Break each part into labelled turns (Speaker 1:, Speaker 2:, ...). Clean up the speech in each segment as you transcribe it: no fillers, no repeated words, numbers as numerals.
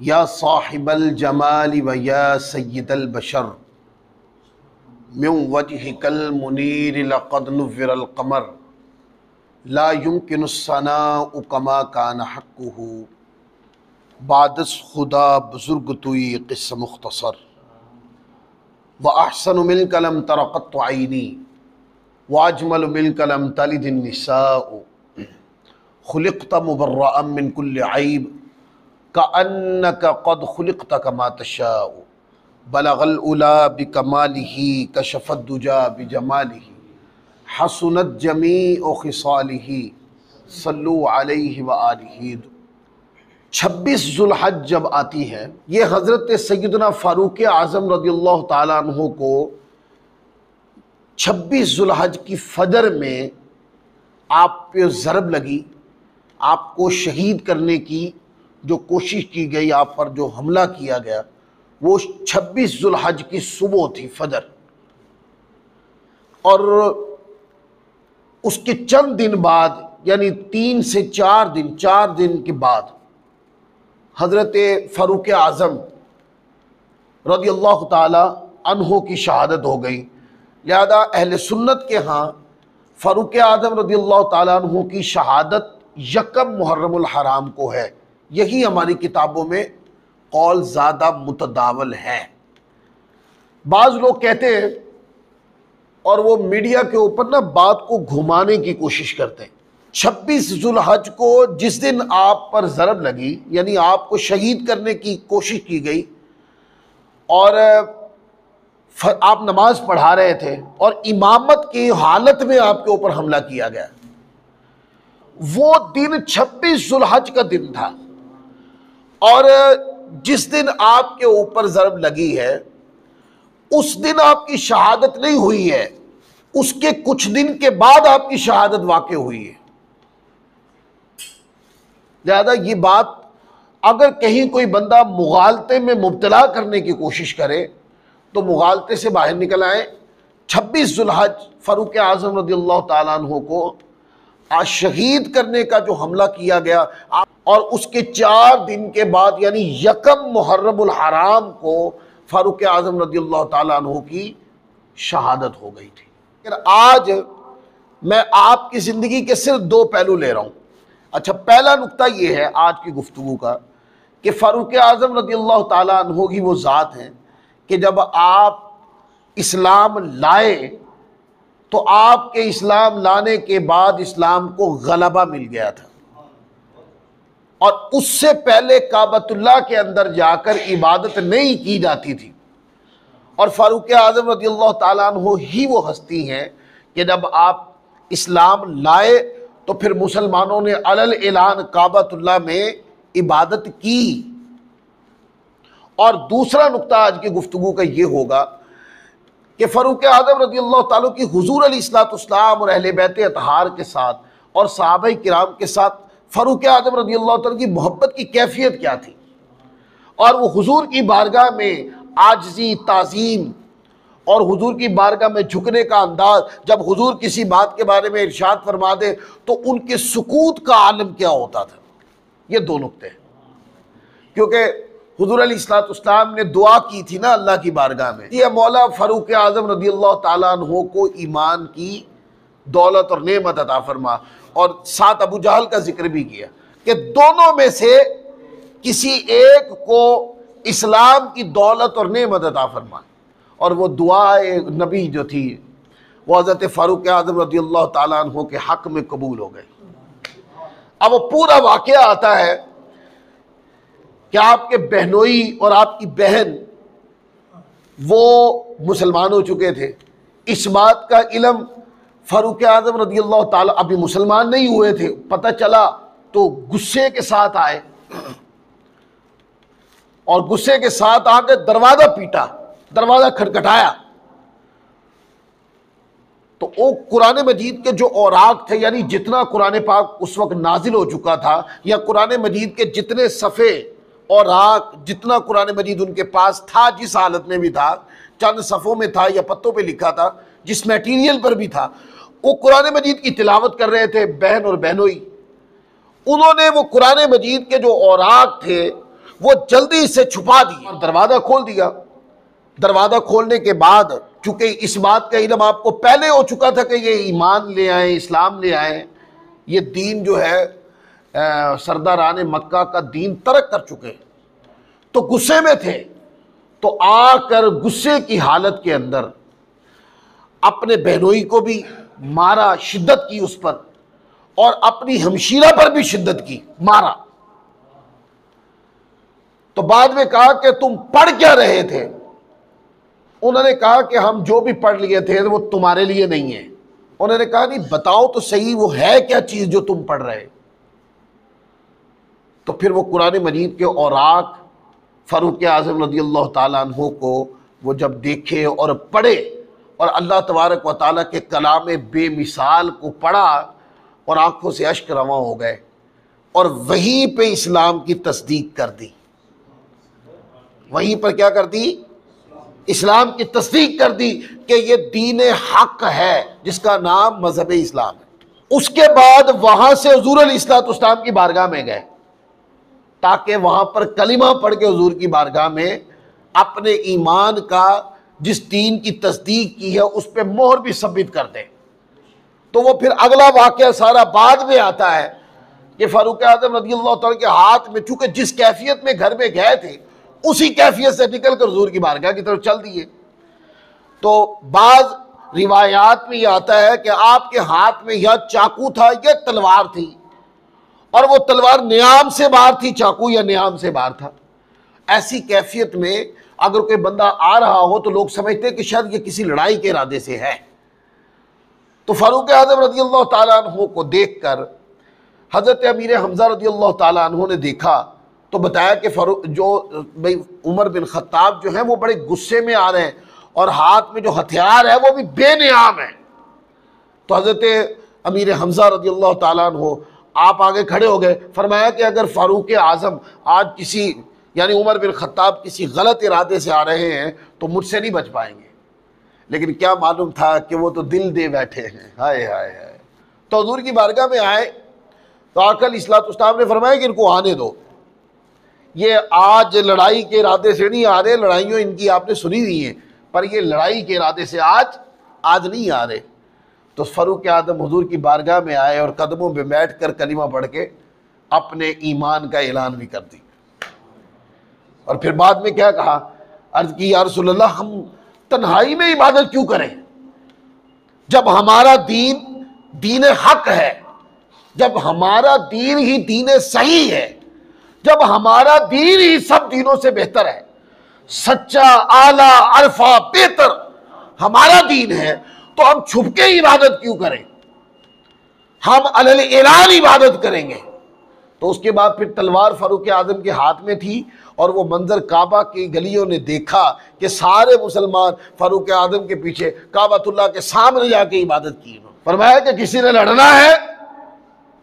Speaker 1: या साहिबल जमाल व या सय्यदल बशर मिन वजहिकल मुनीर लक़द नुव्विरल क़मर ला युमकिनुस्सनाउ कमा कान हक़्क़ुहु बादस खुदा बुजुर्ग तुई क़िस्सा मुख्तसर व अहसनु मिनका लम तरा क़त्तु ऐनी व अजमलु मिनका लम तलिदिन निसाउ खुलिक़्ता मुबर्रअन मिन कुल्लि ऐब कअन्नका क़द खुलिक़्ता कमा तशाउ बलगल उला बिकमालिही कशफत दुजा बिजमालिही हसनत जमीउ खिसालिही सल्लु अलैहि व आलिही। 26 ज़ुल्हज जब आती है, ये हज़रत सैयदना फ़ारूक़ आज़म रज़ियल्लाहु ताला अन्हु को 26 ज़ुल्हज की फ़जर में आप पे ज़रब लगी, आपको शहीद करने की जो कोशिश की गई, आप पर जो हमला किया गया, वो 26 ज़ुल्हज की सुबह थी, फजर। और उसके चंद दिन बाद, यानी 3 से 4 दिन, 4 दिन के बाद हज़रत फ़ारूक़ आज़म रज़ियल्लाहु ताला अन्हु की शहादत हो गई। लिहाजा अहले सुन्नत के यहाँ फ़ारूक़ आज़म रज़ियल्लाहु ताला अन्हु की शहादत यकम मुहर्रमुल हराम को है। यही हमारी किताबों में कौल ज़्यादा मुतदावल है। बाज़ लोग कहते हैं और वो मीडिया के ऊपर ना बात को घुमाने की कोशिश करते हैं, 26 ज़ुल्हज को जिस दिन आप पर ज़रब लगी, यानी आपको शहीद करने की कोशिश की गई और आप नमाज पढ़ा रहे थे और इमामत की हालत में आपके ऊपर हमला किया गया, वो दिन 26 ज़ुल्हज का दिन था। और जिस दिन आपके ऊपर ज़रब लगी है उस दिन आपकी शहादत नहीं हुई है, उसके कुछ दिन के बाद आपकी शहादत वाक़ई हुई है। ज़्यादा ये बात अगर कहीं कोई बंदा मुगालते में मुब्तला करने की कोशिश करे तो मुगालते से बाहर निकल आए। 26 ज़ुल्हज फ़ारूक़ आज़म रज़ियल्लाहु ताला अन्हु को आज शहीद करने का जो हमला किया गया, और उसके 4 दिन के बाद यानी यकम मुहर्रमुल हराम को फ़ारूक़ आज़म रज़ियल्लाहु ताला अन्हु की शहादत हो गई थी। लेकिन आज मैं आपकी ज़िंदगी के सिर्फ 2 पहलू ले रहा हूँ। अच्छा, पहला नुक्ता ये है आज की गुफ्तगू का कि फ़ारूक़ आज़म रज़ियल्लाहु ताला अन्हु की वो ज़ात हैं कि जब आप इस्लाम लाए तो आपके इस्लाम लाने के बाद इस्लाम को गलबा मिल गया था, और उससे पहले काबतुल्लाह के अंदर जाकर इबादत नहीं की जाती थी। और फ़ारूक़ आज़म रज़ियल्लाहु ताला अन्हु ही वो हस्ती हैं कि जब आप इस्लाम लाए तो फिर मुसलमानों ने अलल ऐलान काबतुल्लाह में इबादत की। और दूसरा नुक्ता आज की गुफ्तगू का ये होगा कि फ़ारूक़ आज़म रज़ियल्लाहु ताला की हुज़ूर अलैहिस्सलाम और अहले बैत अतहार के साथ और सहाबाए किराम के साथ फ़ारूक़ आज़म रज़ियल्लाहु ताला की मोहब्बत की कैफियत क्या थी, और वो हुज़ूर की बारगाह में आजिज़ी, ताज़ीम और हुज़ूर की बारगाह में झुकने का अंदाज़, जब हुज़ूर किसी बात के बारे में इरशाद फरमा दे तो उनके सुकूत का आलम क्या होता था। ये 2 नुक्ते हैं, क्योंकि हुज़ूर अलैहिस्सलाम ने दुआ की थी ना अल्लाह की बारगाह में, ये मौला फ़ारूक़ आज़म रज़ियल्लाहु ताला अन्हु को ईमान की दौलत और नेमत अता फरमा, और साथ अबू जहल का जिक्र भी किया कि दोनों में से किसी एक को इस्लाम की दौलत और नेमत अता फरमा। और वो दुआ नबी जो थी वो हज़रत फ़ारूक़ आज़म रज़ियल्लाहु ताला अन्हु के हक़ में कबूल हो गई। अब वो पूरा वाक़या आता है कि आपके बहनोई और आपकी बहन वो मुसलमान हो चुके थे। इस बात का इल्म फ़ारूक़ आज़म रज़ियल्लाहु ताला अभी मुसलमान नहीं हुए थे, पता चला तो गुस्से के साथ आए और गुस्से के साथ आकर दरवाज़ा पीटा, दरवाज़ा खटखटाया। तो वो कुरान मजीद के जो औराक थे, यानी जितना कुरान पाक उस वक्त नाजिल हो चुका था, या कुरान मजीद के जितने सफ़े और राग, जितना कुरान मजीद उनके पास था, जिस हालत में भी था, चंद सफ़ों में था या पत्तों पे लिखा था, जिस मटेरियल पर भी था, वो कुरान मजीद की तिलावत कर रहे थे, बहन और बहनोई। उन्होंने वो कुरान मजीद के जो औराक थे वो जल्दी से छुपा दिए और दरवाज़ा खोल दिया। दरवाज़ा खोलने के बाद चूंकि इस बात का इल्म आपको पहले हो चुका था कि ये ईमान ले आए, इस्लाम ले आए, ये दीन जो है सरदारान मक्का का दीन तरक कर चुके, तो गुस्से में थे। तो आकर गुस्से की हालत के अंदर अपने बहनोई को भी मारा, शिद्दत की उस पर, और अपनी हमशीरा पर भी शिद्दत की, मारा। तो बाद में कहा कि तुम पढ़ क्या रहे थे? उन्होंने कहा कि हम जो भी पढ़ लिए थे वो तुम्हारे लिए नहीं है। उन्होंने कहा नहीं, बताओ तो सही वो है क्या चीज जो तुम पढ़ रहे? तो फिर वो कुरान मजीद के औराक फारूक आज़म रज़ियल्लाहु ताला अन्हु को वो जब देखे और पढ़े और अल्लाह तबारक व तआला के कलाम बेमिसाल को पढ़ा और आंखों से अश्क रवा हो गए और वहीं पे इस्लाम की तस्दीक कर दी। वहीं पर क्या कर दी? इस्लाम की तस्दीक कर दी कि ये दीन हक है जिसका नाम मजहब इस्लाम है। उसके बाद वहां से हुजूर अलैहिस्सलाम की बारगाह में गए ताकि वहां पर कलिमा पढ़ के हुजूर की बारगाह में अपने ईमान का, जिस दीन की तस्दीक की है, उस पर मोहर भी साबित कर दें। तो वो फिर अगला वाक़या सारा बाद में आता है कि फारूक आज़म रज़ियल्लाहु ताला के हाथ में, चूंकि जिस कैफियत में घर में गए थे उसी कैफियत से निकल कर हुजूर की बारगाह की तरफ चल दिए। तो बाज रिवायात में यह आता है कि आपके हाथ में या चाकू था या तलवार थी, और वो तलवार नियाम से बाहर थी, चाकू या नियाम से बाहर था। ऐसी कैफियत में अगर कोई बंदा आ रहा हो तो लोग समझते कि शायद ये किसी लड़ाई के इरादे से है। तो फारूक आज़म रज़ियल्लाहु ताला अन्हु को देखकर हज़रत अमीर हमज़ा रज़ियल्लाहु ताला अन्हु ने देखा तो बताया कि फारूक जो भाई उमर बिन खत्ताब जो है वो बड़े गुस्से में आ रहे हैं और हाथ में जो हथियार है वो भी बेनियाम है। तो हज़रत अमीर हमज़ा रज़ियल्लाहु ताला अन्हु आप आगे खड़े हो गए, फरमाया कि अगर फारूक आज़म आज किसी यानी उमर बिन खत्ताब किसी गलत इरादे से आ रहे हैं तो मुझसे नहीं बच पाएंगे। लेकिन क्या मालूम था कि वो तो दिल दे बैठे हैं। हाय हाय हाय। तो हुजूर की बारगाह में आए तो आका अलैहिस्सलाम ने फरमाया कि इनको आने दो, ये आज लड़ाई के इरादे से नहीं आ रहे, लड़ाइयों इनकी आपने सुनी हुई हैं, पर ये लड़ाई के इरादे से आज नहीं आ रहे। तो फारूक आज़म हुजूर की बारगाह में आए और कदमों पे बैठ कर कलिमा पढ़ के अपने ईमान का ऐलान भी कर दी। और फिर बाद में क्या कहा? अर्ज की, या रसूल अल्लाह, हम तन्हाई में इबादत क्यों करें जब हमारा दीन हक है, जब हमारा दीन ही दीन सही है, जब हमारा दीन ही सब दीनों से बेहतर है, सच्चा, आला, अरफा, बेहतर हमारा दीन है, तो हम छुप के इबादत क्यों करें? हम अलल ऐलान इबादत करेंगे। तो उसके बाद फिर तलवार फारूक आज़म के हाथ में थी और वो मंजर काबा की गलियों ने देखा कि सारे मुसलमान फारूक आज़म के पीछे काबातुल्लाह के सामने जाके इबादत की। फरमाया कि किसी ने लड़ना है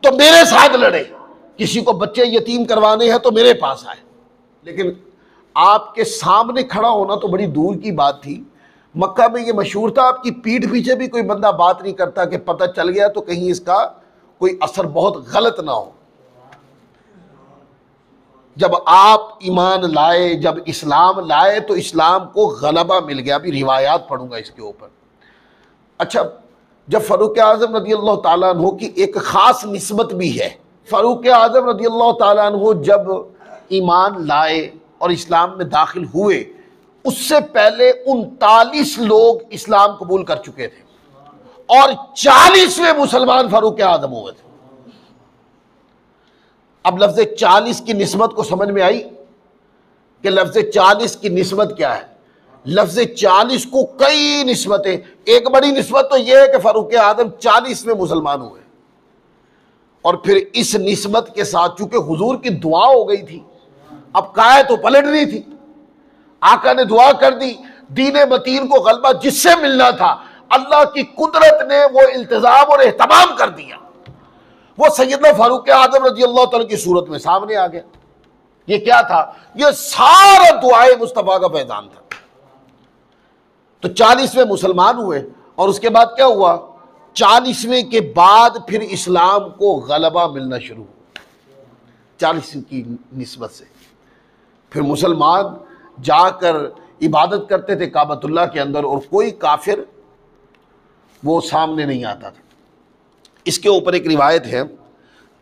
Speaker 1: तो मेरे साथ लड़े, किसी को बच्चे यतीम करवाने हैं तो मेरे पास आए। लेकिन आपके सामने खड़ा होना तो बड़ी दूर की बात थी। मक्का में ये मशहूर था, आपकी पीठ पीछे भी कोई बंदा बात नहीं करता कि पता चल गया तो कहीं इसका कोई असर बहुत गलत ना हो। जब आप ईमान लाए, जब इस्लाम लाए तो इस्लाम को गलबा मिल गया। अभी रिवायात पढ़ूंगा इसके ऊपर। अच्छा, जब फारूक आज़म रज़ियल्लाहु ताला अन्हु की एक ख़ास निस्बत भी है। फारूक आज़म रज़ियल्लाहु ताला अन्हु जब ईमान लाए और इस्लाम में दाखिल हुए, उससे पहले 39 लोग इस्लाम कबूल कर चुके थे और 40वें मुसलमान फारूक आज़म हुए थे। अब लफ्ज़ 40 की निस्बत को समझ में आई कि लफ्ज़ 40 की निस्बत क्या है। लफ्ज़ 40 को कई निस्बतें, एक बड़ी निस्बत तो यह है कि फारूक आज़म 40वें मुसलमान हुए। और फिर इस निस्बत के साथ चूंकि हुजूर की दुआ हो गई थी, अब काया तो पलट रही थी, आका ने दुआ कर दी, दीन मतीन को गलबा जिससे मिलना था अल्लाह की कुदरत ने वो इल्तिजाम और एहतमाम कर दिया। वो सैयदना फारूक आज़म रज़ियल्लाहु ताला की सूरत में सामने आ गया। ये क्या था? ये सारा दुआए मुस्तफ़ा का फैज़ान था। तो 40वें मुसलमान हुए और उसके बाद क्या हुआ? 40वें के बाद फिर इस्लाम को गलबा मिलना शुरू हुआ 40 की निस्बत से। फिर मुसलमान जाकर इबादत करते थे काबतुल्लाह के अंदर और कोई काफिर वो सामने नहीं आता था। इसके ऊपर एक रिवायत है,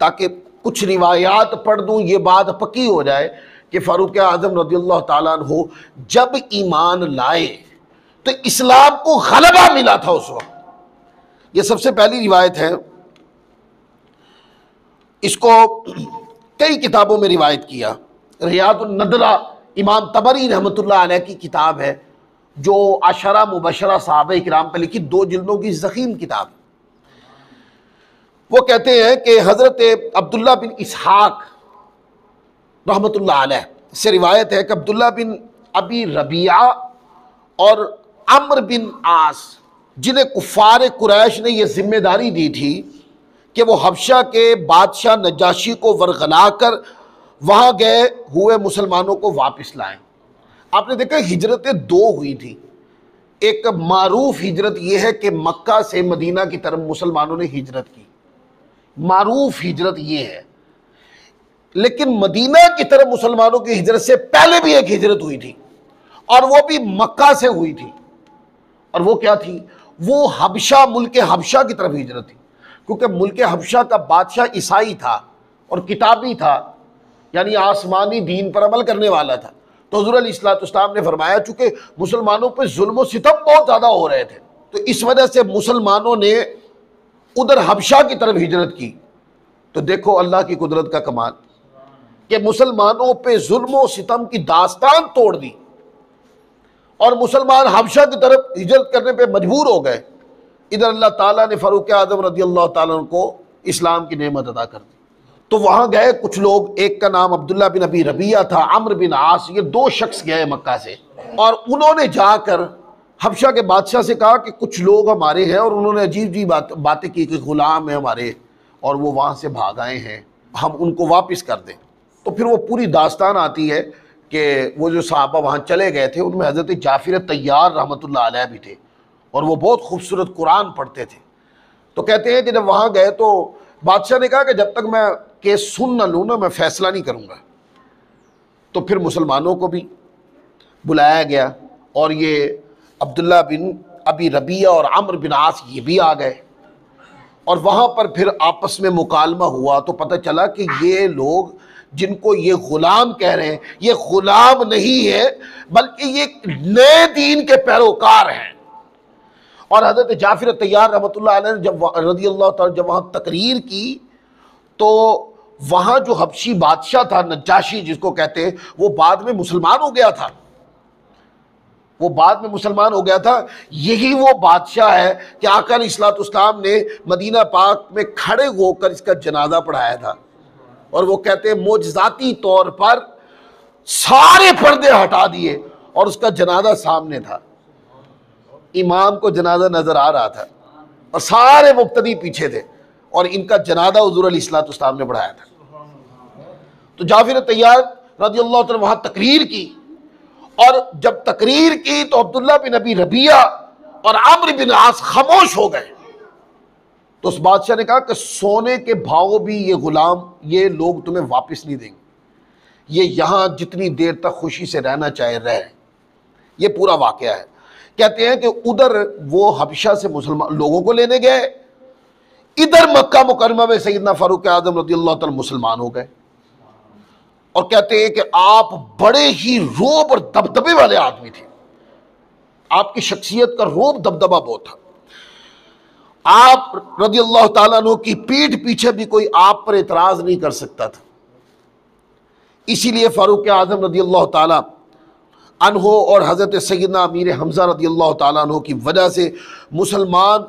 Speaker 1: ताकि कुछ रिवायात पढ़ दूँ ये बात पक्की हो जाए कि फ़ारूक आज़म रज़ियल्लाहु ताला अन्हु जब ईमान लाए तो इस्लाम को गलबा मिला था उस वक्त। ये सबसे पहली रिवायत है, इसको कई किताबों में रिवायत किया। रियादुन नदरा इमाम तबरी रहमतुल्लाह अलैह की किताब है, जो अशरा मुबशरा सहाबा किराम पर लिखी 2 जिल्दों की ज़ख़ीम किताब। वो कहते हैं कि हज़रत अब्दुल्ला बिन इसहाक रहमतुल्लाह अलैह से रिवायत है कि अब्दुल्ला बिन अबी रबिया और अम्र बिन आस, जिन्हें कुफ़ार कुरैश ने यह जिम्मेदारी दी थी कि वो हबशा के बादशाह नजाशी को वरगला कर वहाँ गए हुए मुसलमानों को वापस लाएं। आपने देखा हिजरतें 2 हुई थी। एक मारूफ हिजरत यह है कि मक्का से मदीना की तरफ मुसलमानों ने हिजरत की, मारूफ हिजरत ये है। लेकिन मदीना की तरफ मुसलमानों की हिजरत से पहले भी एक हिजरत हुई थी, और वो भी मक्का से हुई थी। और वो क्या थी? वो हबशा, मुल्क हबशा की तरफ हिजरत थी, क्योंकि मुल्क हबशा का बादशाह ईसाई था और किताबी था, यानी आसमानी दीन पर अमल करने वाला था। तो हुज़ूर अलैहिस्सलाम ने फरमाया, चूंकि मुसलमानों पर जुल्म सितम बहुत ज़्यादा हो रहे थे, तो इस वजह से मुसलमानों ने उधर हबशा की तरफ हिजरत की। तो देखो अल्लाह की कुदरत का कमाल कि मुसलमानों पे जुल्म सितम की दास्तान तोड़ दी और मुसलमान हबशा की तरफ हिजरत करने पे मजबूर हो गए। इधर अल्लाह ताला ने फ़ारूक आज़म रज़ियल्लाहु ताला अन्हु को इस्लाम की नेमत अदा कर दी। तो वहाँ गए कुछ लोग, एक का नाम अब्दुल्ला बिन अबी रबिया था, अम्र बिन आस, ये 2 शख्स गए मक्का से, और उन्होंने जाकर हबशा के बादशाह से कहा कि कुछ लोग हमारे हैं, और उन्होंने अजीब अजीब बातें की कि ग़ुलाम है हमारे और वो वहाँ से भाग आए हैं, हम उनको वापस कर दें। तो फिर वो पूरी दास्तान आती है कि वो जो सहाबा वहाँ चले गए थे उनमें हज़रत जाफ़िर तैयार रहमतुल्लाह अलैह भी थे, और वो बहुत खूबसूरत कुरान पढ़ते थे। तो कहते हैं कि जब वहाँ गए तो बादशाह ने कहा कि जब तक मैं केस सुन न लूँ ना, मैं फ़ैसला नहीं करूँगा। तो फिर मुसलमानों को भी बुलाया गया, और ये अब्दुल्ला बिन अबी रबिया और अम्र बिन आस ये भी आ गए, और वहाँ पर फिर आपस में मुकालमा हुआ। तो पता चला कि ये लोग जिनको ये ग़ुलाम कह रहे हैं, ये ग़ुलाम नहीं है बल्कि ये नए दीन के पैरोकार हैं। और हज़रत जाफ़िर तैयार रहमतुल्लाह अलैह ने जब रज़ियल्लाहु ताला जब वहाँ तकरीर की, तो वहाँ जो हबशी बादशाह था नजाशी जिसको कहते हैं, वो बाद में मुसलमान हो गया था, वो बाद में मुसलमान हो गया था। यही वो बादशाह है कि आका अलैहिस्सलाम ने मदीना पाक में खड़े होकर इसका जनाजा पढ़ाया था, और वो कहते हैं मोजज़ाती तौर पर सारे पर्दे हटा दिए और उसका जनाजा सामने था, इमाम को जनाजा नजर आ रहा था और सारे मुक्तदी पीछे थे, और इनका जनाजा हुज़ूर अलैहिस्सलाम ने पढ़ाया था। तो जाफ़िर तैयार रज़ियल्लाहु अन्हु वहाँ तकरीर की, और जब तकरीर की तो अब्दुल्ला बिन अबी रबिया और अम्र बिन आस खामोश हो गए। तो उस बादशाह ने कहा कि सोने के भाव भी ये ग़ुलाम, ये लोग तुम्हें वापस नहीं देंगे, ये यहाँ जितनी देर तक खुशी से रहना चाहे रहे। ये पूरा वाक़या है। कहते हैं कि उधर वो हबशा से मुसलमान लोगों को लेने गए, इधर मक्का मुकरमा में सैयदना फ़ारूक आज़म रज़ियल्लाहु ताला मुसलमान हो गए। और कहते हैं कि आप बड़े ही रोब और दबदबे वाले आदमी थे, आपकी शख्सियत का रोब दबदबा बहुत था। आप रज़ियल्लाहु ताला अन्हु की पीठ पीछे भी कोई आप पर एतराज़ नहीं कर सकता था। इसीलिए फ़ारूक आज़म रज़ियल्लाहु ताला अन्हु और हज़रत सैयदना अमीर हमज़ा रज़ियल्लाहु ताला अन्हु की वजह से मुसलमान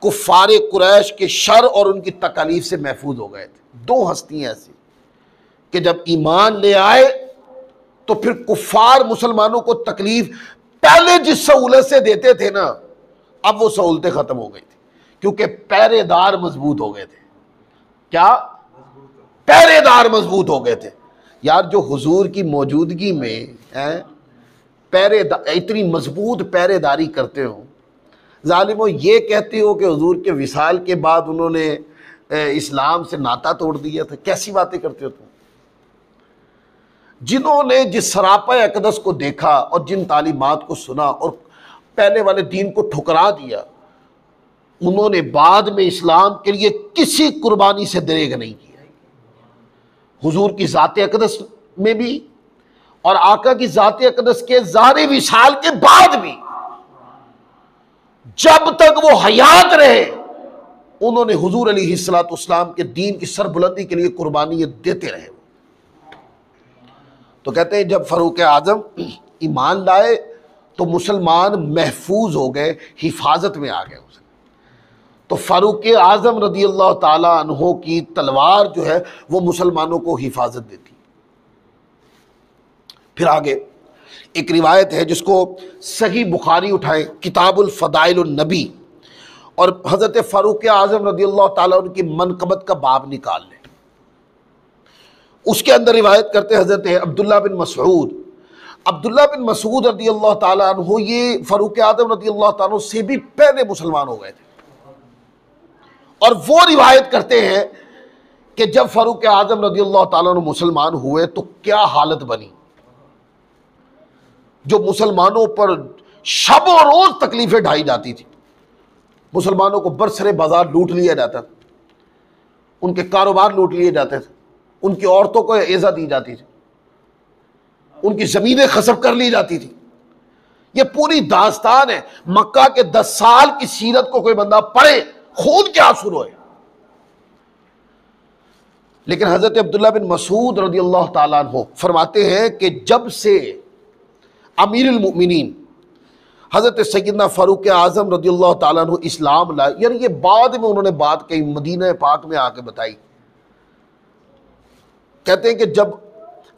Speaker 1: कुफ़ार कुरैश के शर और उनकी तकालीफ से महफूज हो गए थे। 2 हस्तियाँ ऐसी कि जब ईमान ले आए तो फिर कुफ़ार मुसलमानों को तकलीफ पहले जिस सहूलत से देते थे ना, अब वो सहूलतें ख़त्म हो गई थी, क्योंकि पहरेदार मजबूत हो गए थे। क्या? पहरेदार मजबूत हो गए थे। यार जो हुजूर की मौजूदगी में इतनी मजबूत पहरेदारी करते हो, जालिमो ये कहते हो कि हुजूर के विसाल के बाद उन्होंने इस्लाम से नाता तोड़ दिया था, कैसी बातें करते हो तुम? जिन्होंने जिस सरापा अक़दस को देखा और जिन तालीमात को सुना और पहले वाले दीन को ठुकरा दिया, उन्होंने बाद में इस्लाम के लिए किसी कुर्बानी से दरेग नहीं किया। हुजूर की ज़ात अक़दस में भी और आका की ज़ात अक़दस के ज़ाहिर विसाल के बाद भी जब तक वो हयात रहे, उन्होंने हुजूर अलैहिस्सलाम के दीन की सरबुलंदी के लिए कुर्बानी देते रहे। तो कहते हैं जब फ़ारूक आज़म ईमान लाए तो मुसलमान महफूज हो गए, हिफाजत में आ गए। तो फ़ारूक आज़म रज़ियल्लाहु ताला अन्हो की तलवार जो है वो मुसलमानों को हिफाजत देती। फिर आगे एक रिवायत है जिसको सही बुखारी उठाए, किताबुल फ़दाइलुन नबी, और हज़रत फ़ारूक आज़म रज़ियल्लाहु ताला उनकी मनक़बत का बाब निकाल लें। उसके अंदर रिवायत करते हज़रत अब्दुल्ला बिन मसऊद, अब्दुल्ला बिन मसऊद रज़ियल्लाहु ताला अन्हु ये फ़ारूक आज़म रज़ियल्लाहु ताला से भी पहले मुसलमान हो गए थे, और वो रिवायत करते हैं कि जब फ़ारूक आज़म रज़ियल्लाहु ताला अन्हु मुसलमान हुए तो क्या हालत बनी। जो मुसलमानों पर शब और रोज़ तकलीफ़ें ढाई जाती थी, मुसलमानों को बरसरे बाजार लूट लिया जाता था, उनके कारोबार लूट लिए जाते थे, उनकी औरतों को एज़ा दी जाती थी, उनकी ज़मीनें खसब कर ली जाती थी। ये पूरी दास्तान है। मक्का के 10 साल की सीरत को कोई बंदा पढ़े, खून के आंसू रोए। लेकिन हज़रत अब्दुल्ला बिन मसूद रज़ियल्लाहु ताला अन्हु फरमाते हैं कि जब से अमीरुल मोमिनीन हज़रत सैयदना फ़ारूक आज़म रज़ियल्लाहु ताला अन्हु इस्लाम लाए, यानी ये बाद में उन्होंने बात कही, मदीना पाक में आके बताई। कहते हैं कि जब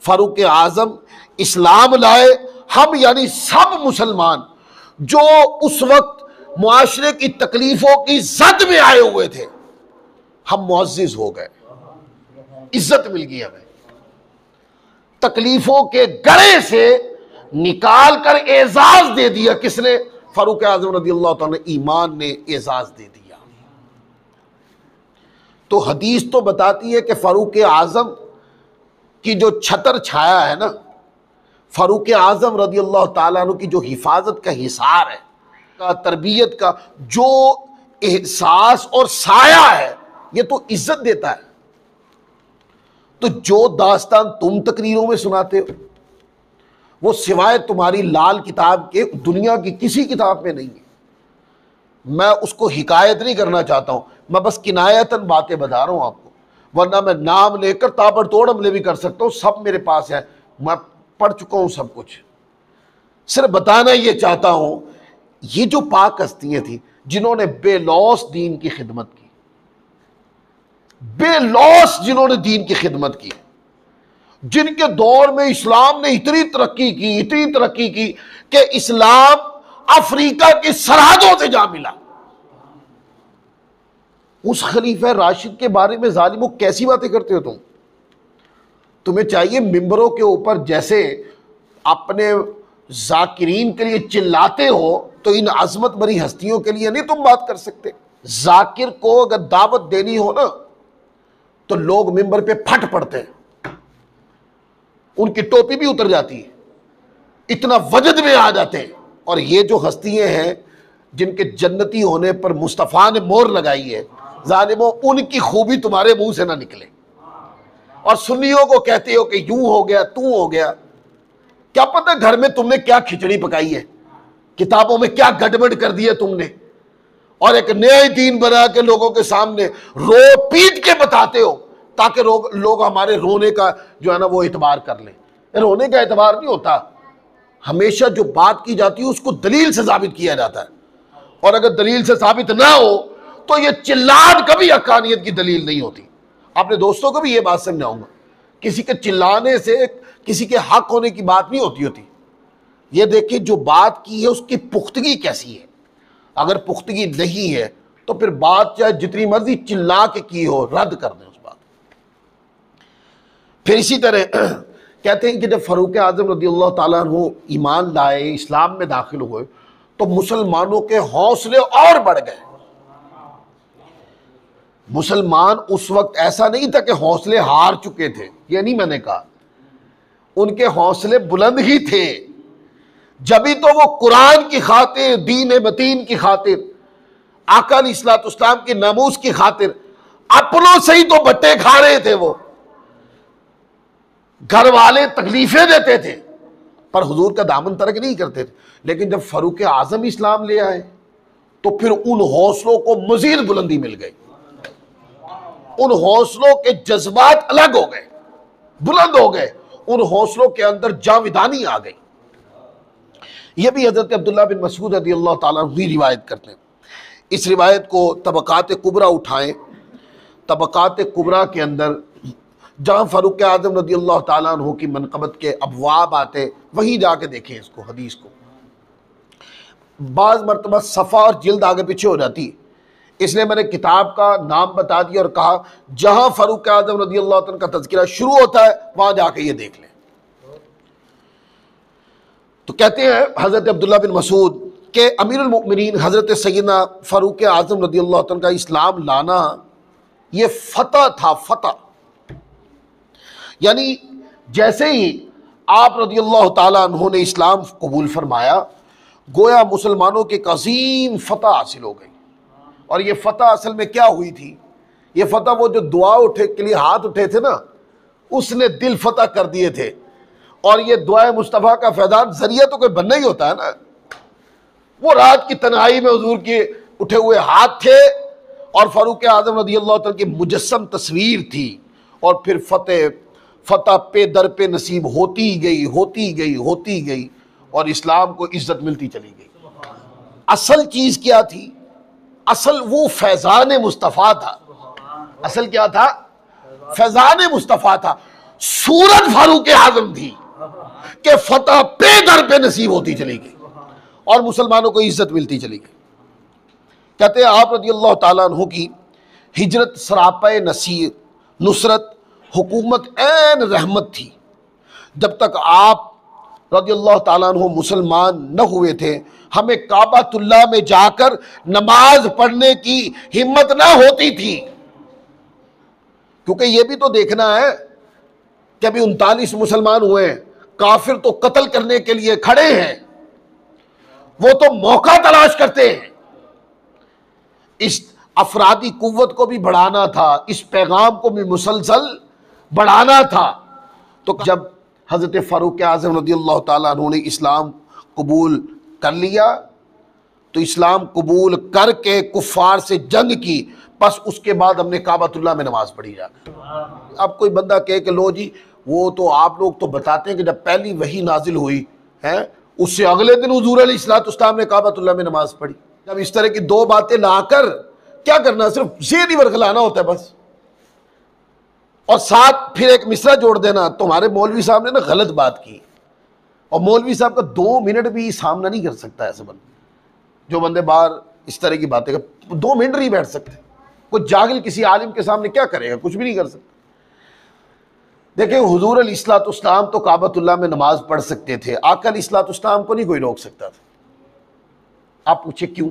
Speaker 1: फ़ारूक आज़म इस्लाम लाए, हम यानी सब मुसलमान जो उस वक्त मुआशरे की तकलीफ़ों की जद में आए हुए थे, हम मुअज़्ज़िज़ हो गए, इज्जत मिल गई हमें। तकलीफ़ों के गड़े से निकाल कर एजाज दे दिया। किसने? फ़ारूक आज़म रज़ियल्लाहु ताला ने, ईमान ने एजाज दे दिया। तो हदीस तो बताती है कि फ़ारूक आज़म की जो छतर छाया है ना, फ़ारूक आज़म रज़ियल्लाहु ताला अन्हु की जो हिफाजत का हिसार है, का तरबियत का जो एहसास और साया है, ये तो इज्जत देता है। तो जो दास्तान तुम तकरीरों में सुनाते हो वो सिवाय तुम्हारी लाल किताब के दुनिया की किसी किताब में नहीं है। मैं उसको हिकायत नहीं करना चाहता हूं, मैं बस किनायतन बातें बता रहा हूं आपको, वरना मैं नाम लेकर ताबड़तोड़ हमले भी कर सकता हूं। सब मेरे पास है, मैं पढ़ चुका हूं सब कुछ। सिर्फ बताना ये चाहता हूं, ये जो पाक हस्तियां थी जिन्होंने बेलौस दीन की खिदमत की, बेलौस जिन्होंने दीन की खिदमत की, जिनके दौर में इस्लाम ने इतनी तरक्की की कि इस्लाम अफ्रीका की सरहदों से जा मिला, उस खलीफा राशिद के बारे में जालिमों कैसी बातें करते हो तुम? तुम्हें चाहिए मिंबरों के ऊपर जैसे अपने जाकिरीन के लिए चिल्लाते हो, तो इन अजमत भरी हस्तियों के लिए नहीं तुम बात कर सकते? जाकिर को अगर दावत देनी हो ना तो लोग मिंबर पे फट पड़ते हैं, उनकी टोपी भी उतर जाती है, इतना वजद में आ जाते हैं। और ये जो हस्तियां हैं जिनके जन्नती होने पर मुस्तफ़ा ने मोहर लगाई है, जालिमों उनकी खूबी तुम्हारे मुंह से ना निकले। और सुन्नियों को कहते हो कि यूं हो गया, तू हो गया। क्या पता घर में तुमने क्या खिचड़ी पकाई है, किताबों में क्या गड़बड़ कर दी है तुमने, और एक नया दीन बना के लोगों के सामने रो पीट के बताते हो ताकि लोग हमारे रोने का जो है ना वो इतबार कर लें। रोने का इतबार नहीं होता, हमेशा जो बात की जाती है उसको दलील से साबित किया जाता है, और अगर दलील से साबित ना हो तो ये चिल्लान कभी हक्कानियत की दलील नहीं होती। अपने दोस्तों को भी ये बात समझाऊंगा, किसी के चिल्लाने से किसी के हक होने की बात नहीं होती। ये देखिए जो बात की है उसकी पुख्तगी कैसी है। अगर पुख्तगी नहीं है तो फिर बात चाहे जितनी मर्जी चिल्ला के की हो, रद्द कर दें उस बात। फिर इसी तरह कहते हैं कि जब फ़ारूक आज़म रज़ियल्लाहु ताला अन्हु ईमान लाए, इस्लाम में दाखिल हुए, तो मुसलमानों के हौसले और बढ़ गए। मुसलमान उस वक्त ऐसा नहीं था कि हौसले हार चुके थे, ये नहीं मैंने कहा। उनके हौसले बुलंद ही थे, जभी तो वो कुरान की खातिर, दीन मतीन की खातिर, आका अलैहिस्सलाम की नामूस की खातिर अपनों से ही तो बट्टे खा रहे थे। वो घर वाले तकलीफें देते थे पर हुजूर का दामन तर्क नहीं करते थे। लेकिन जब फारूक आजम इस्लाम ले आए तो फिर उन हौसलों को मजीद बुलंदी मिल गई, उन हौसलों के जज्बात अलग हो गए, बुलंद हो गए, उन हौसलों के अंदर जाविदानी आ गई। यह भी हजरत अब्दुल्लाह बिन मसूद रज़ियल्लाहु ताला अन्हु रिवायत करते हैं। इस रिवायत को तबकात कुबरा उठाएं, तबकात कुबरा के अंदर जहाँ फ़ारूक आज़म रज़ियल्लाहु ताला अन्हु की मनक़बत के अबवाब आते, वहीं जाके देखें इसको, हदीस को। बाज़ मरतबा सफ़ा और जिल्द आगे पीछे हो जाती है, इसलिए मैंने किताब का नाम बता दिया और कहा जहाँ फ़ारूक आज़म रज़ियल्लाहु ताला का तज़किरा शुरू होता है वहाँ जाके ये देख लें। तो कहते हैं हज़रत अब्दुल्लाह बिन मसूद के अमीरुल मोमिनीन हज़रत सैयदना फ़ारूक आज़म रज़ियल्लाहु ताला का इस्लाम लाना ये फ़तह था, फ़तह। यानी जैसे ही आप रज़ियल्लाहु ताला अन्हु ने इस्लाम कबूल फरमाया, गोया मुसलमानों की एक अजीम फ़तह हासिल हो गई। और ये फ़तह असल में क्या हुई थी? ये फ़तह वो जो दुआ उठे के लिए हाथ उठे थे ना, उसने दिल फ़तह कर दिए थे। और ये दुआ मुस्तफ़ा का फैज़ान ज़रिया तो कोई बनना ही होता है ना। वो रात की तन्हाई में हुजूर के उठे हुए हाथ थे और फ़ारूक आज़म रज़ियल्लाहु ताला की मुजस्सम तस्वीर थी। और फिर फ़तह पे दर पे नसीब होती गई, होती गई, होती गई और इस्लाम को इज्जत मिलती चली गई। असल चीज़ क्या थी? असल वो फैज़ान मुस्तफ़ा था। असल क्या था? फैज़ान मुस्तफ़ा था। सूरत फ़ारूक आज़म थी कि फ़तह पे दर पे नसीब होती चली गई और मुसलमानों को इज्जत मिलती चली गई। कहते हैं आप रज़ियल्लाहु ताला अन्हु की हिजरत सरापे नसीर, नुसरत, हुकूमत ऐन रहमत थी। जब तक आप रज़ियल्लाहु ताला अन्हु मुसलमान न हुए थे, हमें काबातुल्लाह में जाकर नमाज पढ़ने की हिम्मत ना होती थी। क्योंकि ये भी तो देखना है कि अभी 39 मुसलमान हुए हैं, काफिर तो कत्ल करने के लिए खड़े हैं, वो तो मौका तलाश करते हैं। इस अफरादी कुव्वत को भी बढ़ाना था, इस पैगाम को भी मुसलसल बढ़ाना था। तो जब हज़रत फ़ारूक आज़म रज़ियल्लाहु ताला अन्हु ने इस्लाम कबूल कर लिया तो इस्लाम कबूल करके कुफ़ार से जंग की, बस उसके बाद हमने काबातुल्लाह में नमाज पढ़ी जाकर। अब कोई बंदा कहे कि लो जी वो तो आप लोग तो बताते हैं कि जब पहली वही नाजिल हुई है उससे अगले दिन हुजूर अलैहिस्सलाम ने काबातुल्लाह में नमाज पढ़ी। जब इस तरह की दो बातें लाकर क्या करना, सिर्फ ज़ेहनी बरगलाना होता है बस। और साथ फिर एक मिसरा जोड़ देना, तुम्हारे मौलवी साहब ने ना गलत बात की। और मौलवी साहब का 2 मिनट भी सामना नहीं कर सकता ऐसे बंदे, जो बंदे बाहर इस तरह की बातें कर 2 मिनट नहीं बैठ सकते। कुछ जाहिल किसी आलिम के सामने क्या करेगा? कुछ भी नहीं कर सकता। देखिए हुजूर अलैहिस्सलाम तो काबतुल्लाह में नमाज पढ़ सकते थे, आका अलैहिस्सलाम को नहीं कोई रोक सकता था। आप पूछे क्यों?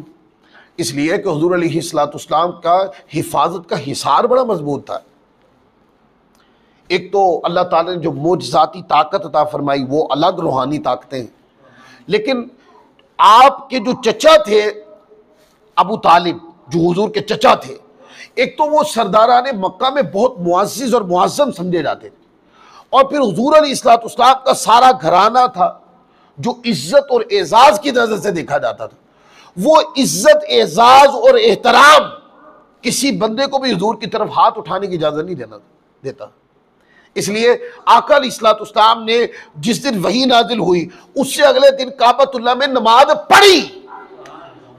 Speaker 1: इसलिए कि हुजूर अलैहिस्सलाम का हिफाजत का हिसार बड़ा मजबूत था। एक तो अल्लाह ताला ने जो मोजज़ाती ताकत अता फरमाई वो अलग रूहानी ताकतें हैं, लेकिन आपके जो चचा थे अबू तालिब, जो हुजूर के चचा थे, एक तो वो सरदाराने मक्का में बहुत मुअज़्ज़िज़ और मुअज़्ज़म समझे जाते थे, और फिर हुजूर अलैहिस्सलाम का सारा घराना था जो इज्जत और एजाज़ की नज़र से देखा जाता था। वो इज्जत, एजाज़ और एहतराम किसी बंदे को भी हुजूर की तरफ हाथ उठाने की इजाज़त नहीं देता। इसलिए आका अलैहिस्सलाम ने जिस दिन वही नाजिल हुई उससे अगले दिन काबतुल्लाह में नमाज पढ़ी,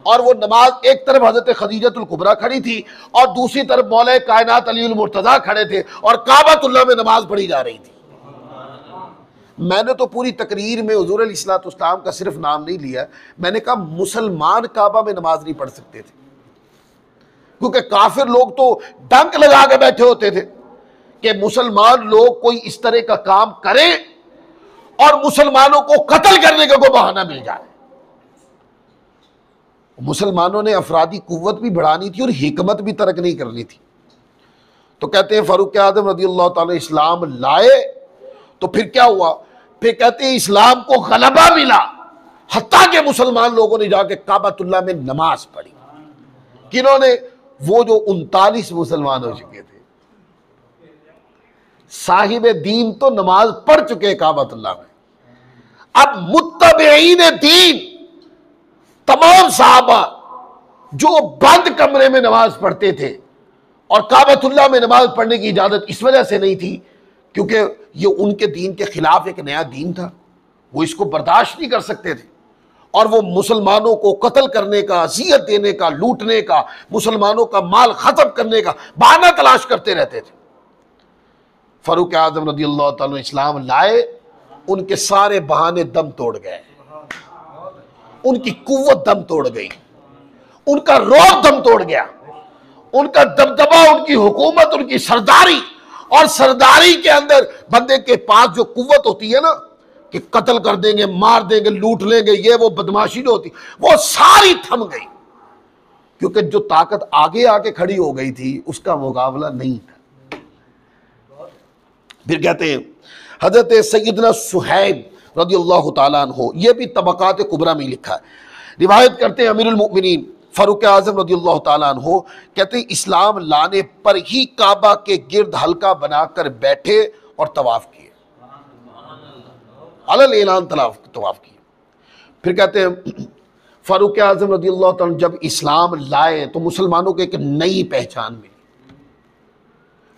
Speaker 1: और वो नमाज एक तरफ हज़रत खदीजतुल कुबरा खड़ी थी और दूसरी तरफ मौला कायनात अलीउल मुर्तज़ा खड़े थे और काबतुल्लाह में नमाज पढ़ी जा रही थी। मैंने तो पूरी तकरीर में हुजूर अलैहिस्सलाम का सिर्फ नाम नहीं लिया, मैंने कहा मुसलमान काबा में नमाज नहीं पढ़ सकते थे, क्योंकि काफिर लोग तो डंक लगा के बैठे होते थे कि मुसलमान लोग कोई इस तरह का काम करें और मुसलमानों को कत्ल करने का कोई बहाना मिल जाए। मुसलमानों ने अफरादी कुव्वत भी बढ़ानी थी और हिकमत भी तर्क नहीं करनी थी। तो कहते हैं फारूक आज़म रज़ियल्लाहु ताला इस्लाम लाए तो फिर क्या हुआ फिर कहते हैं इस्लाम को गलबा मिला, हत्ता के मुसलमान लोगों ने जाके काबतुल्लाह में नमाज पढ़ी। किन्होंने? वो जो 39 मुसलमान हो चुके थे। साहिब दीन तो नमाज पढ़ चुके काबतुल्लाह में। अब मुत्तबईन दीन तमाम साहबा जो बंद कमरे में नमाज पढ़ते थे, और काबतुल्लाह में नमाज पढ़ने की इजाजत इस वजह से नहीं थी क्योंकि ये उनके दीन के खिलाफ एक नया दीन था, वो इसको बर्दाश्त नहीं कर सकते थे, और वो मुसलमानों को कत्ल करने का, अज़ियत देने का, लूटने का, मुसलमानों का माल खत्म करने का बहाना तलाश करते रहते थे। फारूक आज़म रज़ियल्लाहु ताला अन्हु इस्लाम लाए, उनके सारे बहाने दम तोड़ गए, उनकी कुव्वत दम तोड़ गई, उनका रौब दम तोड़ गया, उनका दबदबा, उनकी हुकूमत, उनकी सरदारी, और सरदारी के अंदर बंदे के पास जो कुव्वत होती है ना कि कत्ल कर देंगे, मार देंगे, लूट लेंगे, ये वो बदमाशी जो होती, वो सारी थम गई, क्योंकि जो ताकत आगे आके खड़ी हो गई थी उसका मुकाबला नहीं था। फिर कहते हैं हजरत सैयदना सुहैब रज़ियल्लाहु ताला अन्हु, ये भी तबक़ात कुबरा में लिखा है, रिवायत करते हैं अमीरुल मोमिनीन फारूक आज़म रज़ियल्लाहु ताला अन्हु कहते हैं इस्लाम लाने पर ही काबा के गिर्द हल्का बनाकर बैठे और तवाफ किए, अलल ऐलान तवाफ किए। फिर कहते हैं फारूक आज़म रज़ियल्लाहु ताला जब इस्लाम लाए तो मुसलमानों को एक नई पहचान मिली।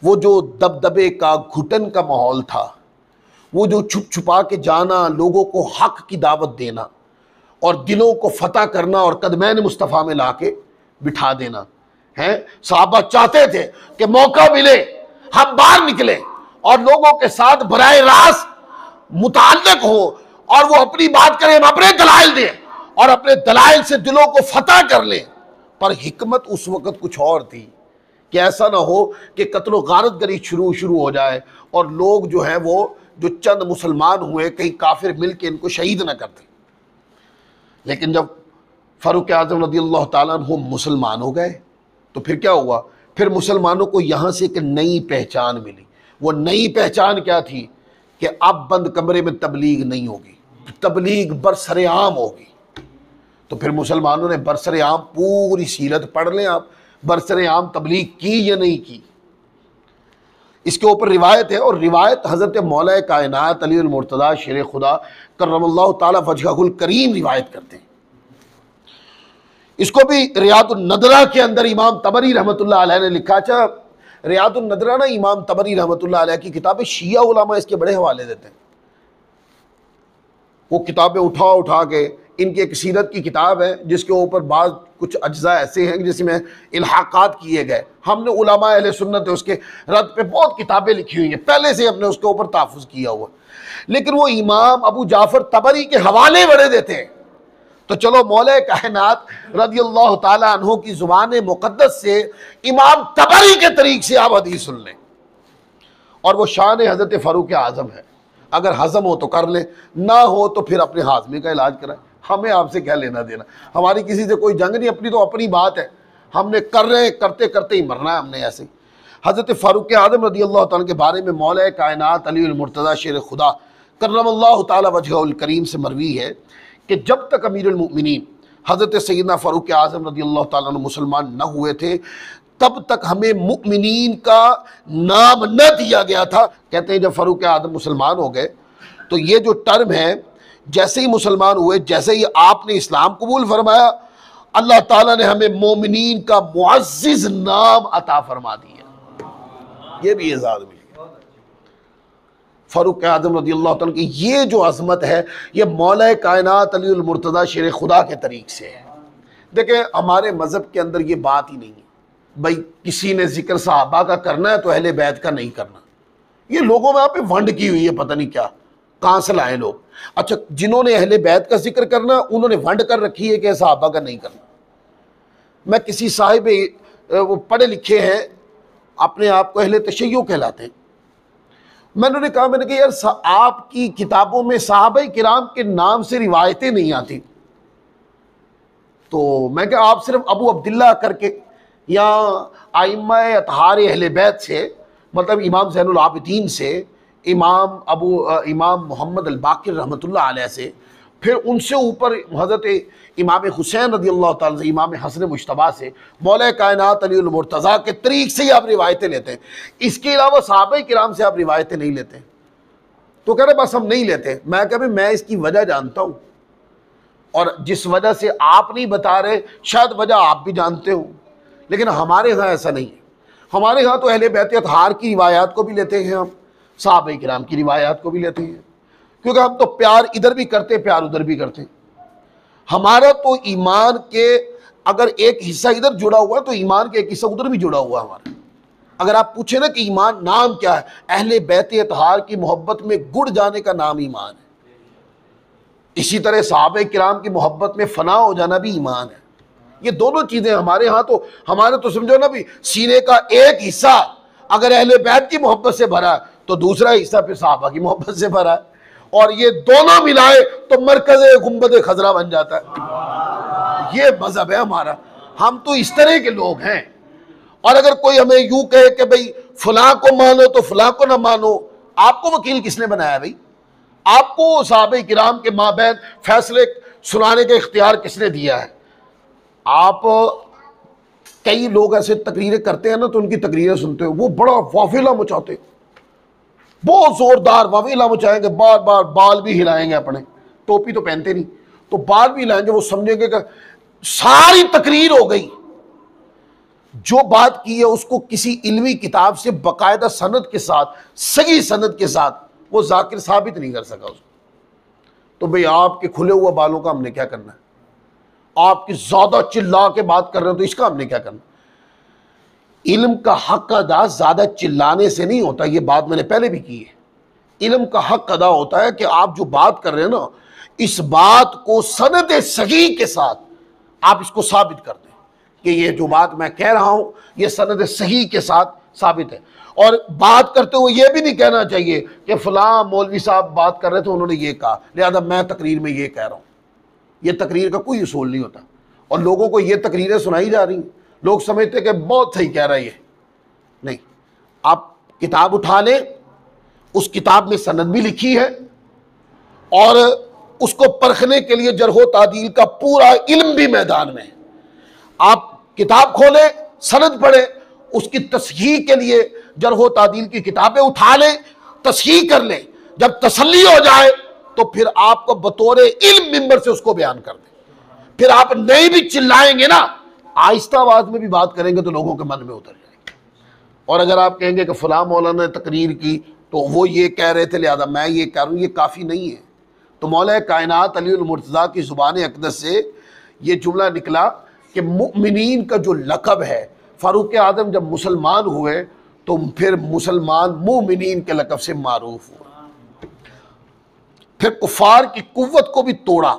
Speaker 1: वो जो दबदबे का, घुटन का माहौल था, वो जो छुप छुपा के जाना, लोगों को हक की दावत देना और दिलों को फतह करना और कदमैन मुस्तफ़ा में लाके बिठा देना है। सहाबा चाहते थे कि मौका मिले हम बाहर निकले और लोगों के साथ बराए रास्त मुताल्लिक हो, और वो अपनी बात करें, हम अपने दलाइल दें और अपने दलाइल से दिलों को फतह कर लें। पर हिकमत उस वक़्त कुछ और थी कि ऐसा ना हो कि कत्ल गारत गरी शुरू हो जाए और लोग जो हैं वो जो चंद मुसलमान हुए कहीं काफिर मिल के इनको शहीद ना कर दें। लेकिन जब फारूक आज़म रज़ियल्लाहु ताला अन्हु मुसलमान हो गए तो फिर क्या हुआ? फिर मुसलमानों को यहाँ से एक नई पहचान मिली। वो नई पहचान क्या थी कि अब बंद कमरे में तबलीग नहीं होगी, तबलीग बरसरेआम होगी। तो फिर मुसलमानों ने बरसरेआम पूरी सीरत पढ़ लें आप, बरसरेआम तबलीग की या नहीं की, इसके ऊपर रिवायत है। और रिवायत हज़रत मौला कायनात अली मुर्तज़ा शेर खुदा करमल्लाहु ताला वजहुल करीम रिवायत करते हैं। इसको भी रियादुन नदरा के अंदर इमाम तबरी रहमतुल्लाह अलैह ने लिखा। अच्छा, रियादुन नदरा ना इमाम तबरी रहमतुल्लाह अलैह की किताब है, शिया उलमा इसके बड़े हवाले देते हैं। वो किताबें उठा के इनकी एक सीरत की किताब है जिसके ऊपर बाद कुछ अज्जा ऐसे हैं जिसमें इल्हाकात किए गए। हमने उलमा अहले सुन्नत है उसके रद्द पे बहुत किताबें लिखी हुई हैं, पहले से हमने उसके ऊपर तहफ़्फ़ुज़ किया हुआ, लेकिन वो इमाम अबू जाफ़र तबरी के हवाले बड़े देते हैं। तो चलो मौला कायनात रज़ियल्लाहु ताला अन्हु की ज़ुबान मुक़द्दस से इमाम तबरी के तरीक़ से आप हदीस सुन लें। और वो शान हज़रत फ़ारूक आज़म है, अगर हज़म हो तो कर ले, ना हो तो फिर अपने हाज़मे का इलाज कराएं। हमें आपसे क्या लेना देना, हमारी किसी से कोई जंग नहीं, अपनी तो अपनी बात है, हमने कर रहे हैं, करते करते ही मरना है हमने। ऐसे हज़रत फ़ारूक आज़म रज़ियल्लाहु ताला के बारे में मौला कायनात अली मुर्तज़ा शेर खुदा करमल्लाहु ताला वजहुल करीम से मरवी है कि जब तक अमीरुल मोमिनीन हज़रत सैयदना फ़ारूक आज़म रज़ियल्लाहु ताला अन्हु मुसलमान न हुए थे तब तक हमें मुमिनीन का नाम न दिया गया था। कहते हैं जब फ़ारूक आज़म मुसलमान हो गए तो ये जो टर्म है, जैसे ही मुसलमान हुए, जैसे ही आपने इस्लाम कबूल फरमाया, अल्लाह ताला ने हमें मोमिनीन का मुअज़्ज़िज़ नाम अता फरमा दिया। ये भी एजाज़ मिली फ़ारूक आज़म रज़ियल्लाहु ताला की। ये जो अज़मत है ये मौला कायनात अली मुर्तज़ा शेर खुदा के तरीक़ से है। देखें हमारे मज़हब के अंदर ये बात ही नहीं है भाई किसी ने जिक्र सहाबा का करना है तो अहले बैत का नहीं करना। ये लोगों में आप वंड की हुई है, पता नहीं क्या कहाँ से लाए लोग। अच्छा, जिन्होंने अहले बैत का जिक्र करना उन्होंने वंड कर रखी है कि सहाबा का नहीं करना। मैं किसी साहिब वो पढ़े लिखे हैं, अपने आप को अहले तशय्युअ कहलाते हैं, मैंने कहा यार आपकी किताबों में सहाबा किराम के नाम से रिवायतें नहीं आती, तो मैं क्या आप सिर्फ अबू अब्दुल्ला करके या आइम्मा अतहार अहले बैत से, मतलब इमाम ज़ैनुल आबिदीन से इमाम मोहम्मद अल बाकिर रहमतुल्लाह अलैह से, फिर उनसे ऊपर हज़रत इमाम हुसैन रज़ियल्लाहु ताला से, इमाम हसन मुश्तबा से, मौला कायनात अली अल मुर्तज़ा के तरीक़ से ही आप रिवायतें लेते हैं। इसके अलावा सहाबा किराम से आप रिवायतें नहीं लेते। तो कह रहे बस हम नहीं लेते। मैं कह भाई मैं इसकी वजह जानता हूँ, और जिस वजह से आप नहीं बता रहे शायद वजह आप भी जानते हो, लेकिन हमारे यहाँ ऐसा नहीं है। हमारे यहाँ तो अहले बैत अतहार की रिवायात को भी लेते हैं, हम सहाबा किराम की रिवायात को भी लेते हैं, क्योंकि हम तो प्यार इधर भी करते प्यार उधर भी करते। हमारा तो ईमान के अगर एक हिस्सा इधर जुड़ा हुआ है तो ईमान के एक हिस्सा उधर भी जुड़ा हुआ है हमारा। अगर आप पूछे ना कि ईमान नाम क्या है, अहले बैत अतहार की मोहब्बत में गुड़ जाने का नाम ईमान है। इसी तरह सहाबा किराम की मोहब्बत में फना हो जाना भी ईमान है। ये दोनों चीजें हमारे यहाँ तो, हमारे तो समझो ना भी सीने का एक हिस्सा अगर अहले बैत की मोहब्बत से भरा है तो दूसरा हिस्सा फिर सहाबा की मोहब्बत से भरा है, और ये दोनों मिलाए तो मरकज गुंबद खजरा बन जाता है। ये मजहब है हमारा। हम तो इस तरह के लोग हैं। और अगर कोई हमें यूं कहे कि भाई फलां को मानो तो फलां को ना मानो, आपको वकील किसने बनाया भाई? आपको सहाबा किराम के माबैन फैसले सुनाने का इख्तियार किसने दिया है? आप कई लोग ऐसे तकरीरें करते हैं ना, तो उनकी तकरीरें सुनते हो, वो बड़ा वाफिला मचाते, बहुत जोरदार वाफिला मचाएंगे, बार बार बाल भी हिलाएंगे अपने, टोपी तो पहनते नहीं तो बाल भी हिलाएंगे। वो समझेंगे कि सारी तकरीर हो गई। जो बात की है उसको किसी इल्मी किताब से बाकायदा सनद के साथ, सही सनद के साथ वो जाकिर साबित नहीं कर सका उसको। तो भाई आपके खुले हुए बालों का हमने क्या करना है? आपकी ज्यादा चिल्ला के बात कर रहे हो तो इसका हमने क्या करना? इल्म का हक अदा ज्यादा चिल्लाने से नहीं होता। ये बात मैंने पहले भी की है। इल्म का हक अदा होता है कि आप जो बात कर रहे हैं ना, इस बात को सनद सही के साथ आप इसको साबित कर दें कि ये जो बात मैं कह रहा हूं ये सनद सही के साथ साबित है। और बात करते हुए ये भी नहीं कहना चाहिए कि फलां मौलवी साहब बात कर रहे थे, उन्होंने ये कहा, लिहाजा मैं तकरीर में ये कह रहा हूं। ये तकरीर का कोई उसूल नहीं होता। और लोगों को ये तकरीरें सुनाई जा रही हैं, लोग समझते कि बहुत सही कह रहा है ये। नहीं, आप किताब उठा लें, उस किताब में सनद भी लिखी है और उसको परखने के लिए जरह तादील का पूरा इल्म भी मैदान में है। आप किताब खोलें, सनद पढ़ें, उसकी तस्हीह के लिए जरह तादील की किताबें उठा लें, तस्हीह कर लें। जब तसल्ली हो जाए तो फिर आपको बतौर इल्म मिंबर से उसको बयान कर दें। फिर आप नहीं भी चिल्लाएंगे ना, आहिस्ता आवाज में भी बात करेंगे तो लोगों के मन में उतर जाएंगे। और अगर आप कहेंगे कि फलां मौलाना ने तकरीर की तो वो ये कह रहे थे लिहाजा मैं ये कह रहा हूँ, ये काफ़ी नहीं है। तो मौला कायनात अली अल मुर्तज़ा की ज़ुबान अक़दस से ये जुमला निकला कि मुमिनीन का जो लक़ब है, फ़ारूक आज़म जब मुसलमान हुए तो फिर मुसलमान मुमिनीन के लक़ब से मारूफ हुए। फिर कुफ़ार की कुव्वत को भी तोड़ा।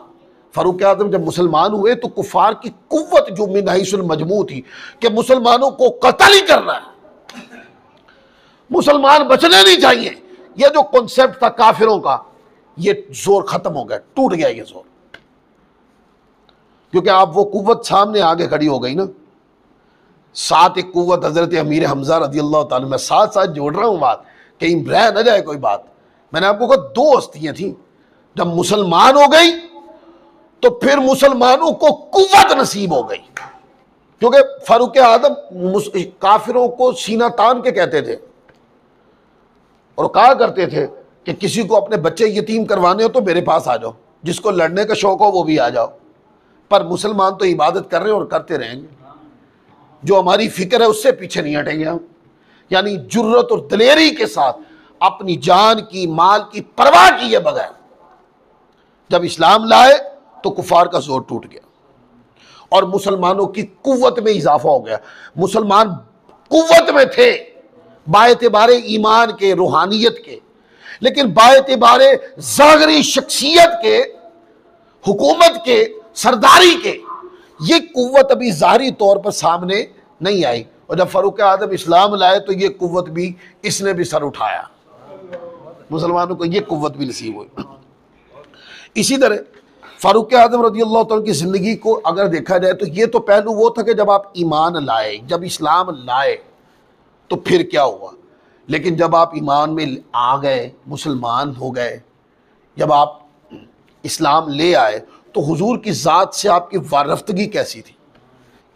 Speaker 1: फ़ारूक आज़म जब मुसलमान हुए तो कुफ़ार की कुव्वत जो मिन हैसुल मजमू थी कि मुसलमानों को कत्ल ही करना है, मुसलमान बचने नहीं चाहिए, यह जो कॉन्सेप्ट था काफिरों का, ये जोर खत्म हो गया, टूट गया ये जोर। क्योंकि आप वो कुव्वत सामने आगे खड़ी हो गई ना। साथ एक कुव्वत हजरत अमीर हमजा रज़ियल्लाहु ताला, मैं साथ साथ जोड़ रहा हूं बात, कहीं रह न जाए कोई बात। मैंने आपको कहा दो हस्तियां थी, जब मुसलमान हो गई तो फिर मुसलमानों को कुव्वत नसीब हो गई। क्योंकि फारूक आदम काफिरों को सीना तान के कहते थे और कहा करते थे कि किसी को अपने बच्चे यतीम करवाने हो तो मेरे पास आ जाओ, जिसको लड़ने का शौक हो वो भी आ जाओ। पर मुसलमान तो इबादत कर रहे हैं और करते रहेंगे, जो हमारी फिक्र है उससे पीछे नहीं हटेंगे हम। यानी जुर्रत और दलेरी के साथ अपनी जान की, माल की परवाह किए बगैर जब इस्लाम लाए तो कुफार का जोर टूट गया और मुसलमानों की कुव्वत में इजाफा हो गया। मुसलमान कुव्वत में थे बाएतिबारे ईमान के, रूहानियत के, लेकिन बाएतिबारे ज़ाहिरी शख्सियत के, हुकूमत के, सरदारी के, ये कुव्वत अभी ज़ाहिरी तौर पर सामने नहीं आई। और जब फ़ारूक आज़म इस्लाम लाए तो ये कुव्वत भी इसने भी सर उठाया, मुसलमानों को ये कुव्वत भी नसीब हुई। इसी तरह फ़ारूक आज़म रज़ियल्लाहु ताला की ज़िंदगी को अगर देखा जाए तो ये तो पहलू वो था कि जब आप ईमान लाए, जब इस्लाम लाए तो फिर क्या हुआ। लेकिन जब आप ईमान में आ गए, मुसलमान हो गए, जब आप इस्लाम ले आए, तो हुजूर की ज़ात से आपकी वारफ्तगी कैसी थी?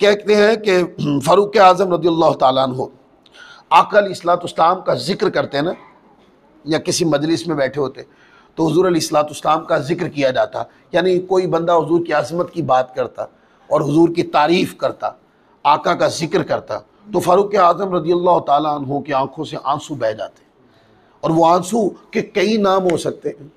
Speaker 1: कहते हैं कि फ़ारूक आज़म रज़ियल्लाहु ताला अन्हु आका अलैहिस्सलाम का जिक्र करते हैं ना, या किसी मजलिस में बैठे होते तो हुजूर अलैहिस्सलाम का जिक्र किया जाता, यानी कोई बंदा हुजूर की आज़मत की बात करता और हुजूर की तारीफ़ करता, आका का जिक्र करता, तो फ़ारूक आज़म रज़ियल्लाहु ताला अन्हु की आंखों से आंसू बह जाते। और वो आंसू के कई नाम हो सकते हैं,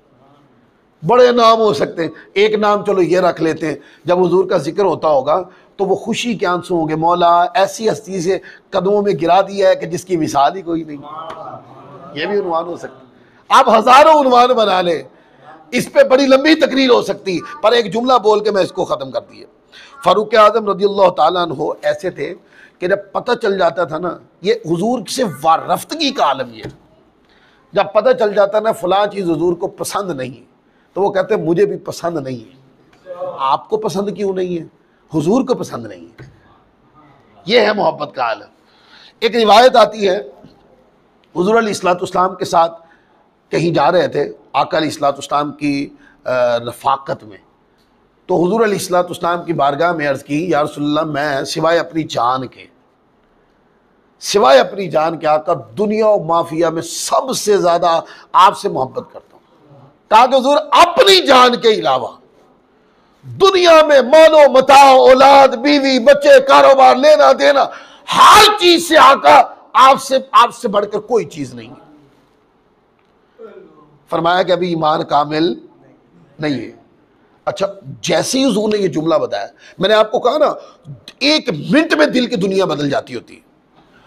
Speaker 1: बड़े नाम हो सकते हैं। एक नाम चलो ये रख लेते हैं, जब हुजूर का जिक्र होता होगा तो वो खुशी के आंसू होंगे, मौला ऐसी हस्ती से कदमों में गिरा दिया है कि जिसकी मिसाल ही कोई नहीं। ये भी उन्वान हो सकता है। आप हजारों उन्वान बना ले, इस पे बड़ी लंबी तकरीर हो सकती है, पर एक जुमला बोल के मैं इसको ख़त्म कर दिया। फ़ारूक आज़म रज़ियल्लाहु ताला अन्हु ऐसे थे कि जब पता चल जाता था ना, ये हुजूर से वारफ्तगी का आलम, ये जब पता चल जाता ना फ़लाँ चीज़ हुजूर को पसंद नहीं, तो वो कहते मुझे भी पसंद नहीं है। आपको पसंद क्यों नहीं है? हुजूर को पसंद नहीं है। ये है मोहब्बत का आलम। एक रिवायत आती है, हुजूर अलैहिस्सलाम के साथ कहीं जा रहे थे आका अलैहिस्सलाम की रफ़ाकत में, तो हुजूर अलैहिस्सलाम की बारगाह में अर्ज़ की, या रसूलल्लाह मैं सिवाय अपनी जान के आका दुनिया और माफिया में सबसे ज़्यादा आपसे मोहब्बत करता हूँ। ताकि हुजूर अपनी जान के अलावा दुनिया में मालो मता, औलाद, बीवी, बच्चे, कारोबार, लेना देना, हर चीज से आका आपसे बढ़कर कोई चीज नहीं है। फरमाया कि अभी ईमान कामिल नहीं है। अच्छा, जैसे ही हुजूर ने ये जुमला बताया, मैंने आपको कहा ना 1 मिनट में दिल की दुनिया बदल जाती होती है।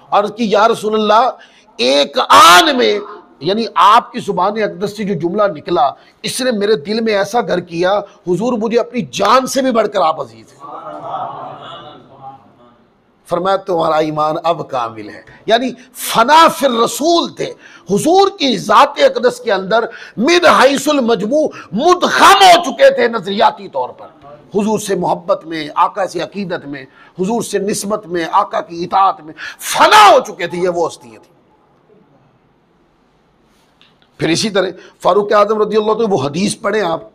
Speaker 1: और कि या रसूलल्लाह एक आन में, यानी आपकी ज़ुबान अक़दस से जो जुमला निकला, इसने मेरे दिल में ऐसा घर किया, हुजूर मुझे अपनी जान से भी बढ़कर आप अजीज हैं। फरमाया तुम्हारा ईमान अब कामिल है। यानी फना फिर रसूल थे, हुजूर की ज़ात अक़दस के अंदर मिन हैसुल मजमू मुदखम हो चुके थे नजरियाती तौर पर। हुजूर से मोहब्बत में, आका से अकीदत में, हुजूर से निस्बत में, आका की इताअत में फना हो चुके थे। ये वो हस्तियाँ थी। फिर इसी तरह फ़ारूक आज़म रज़ियल्लाहु अन्हु, वो हदीस पढ़ें आप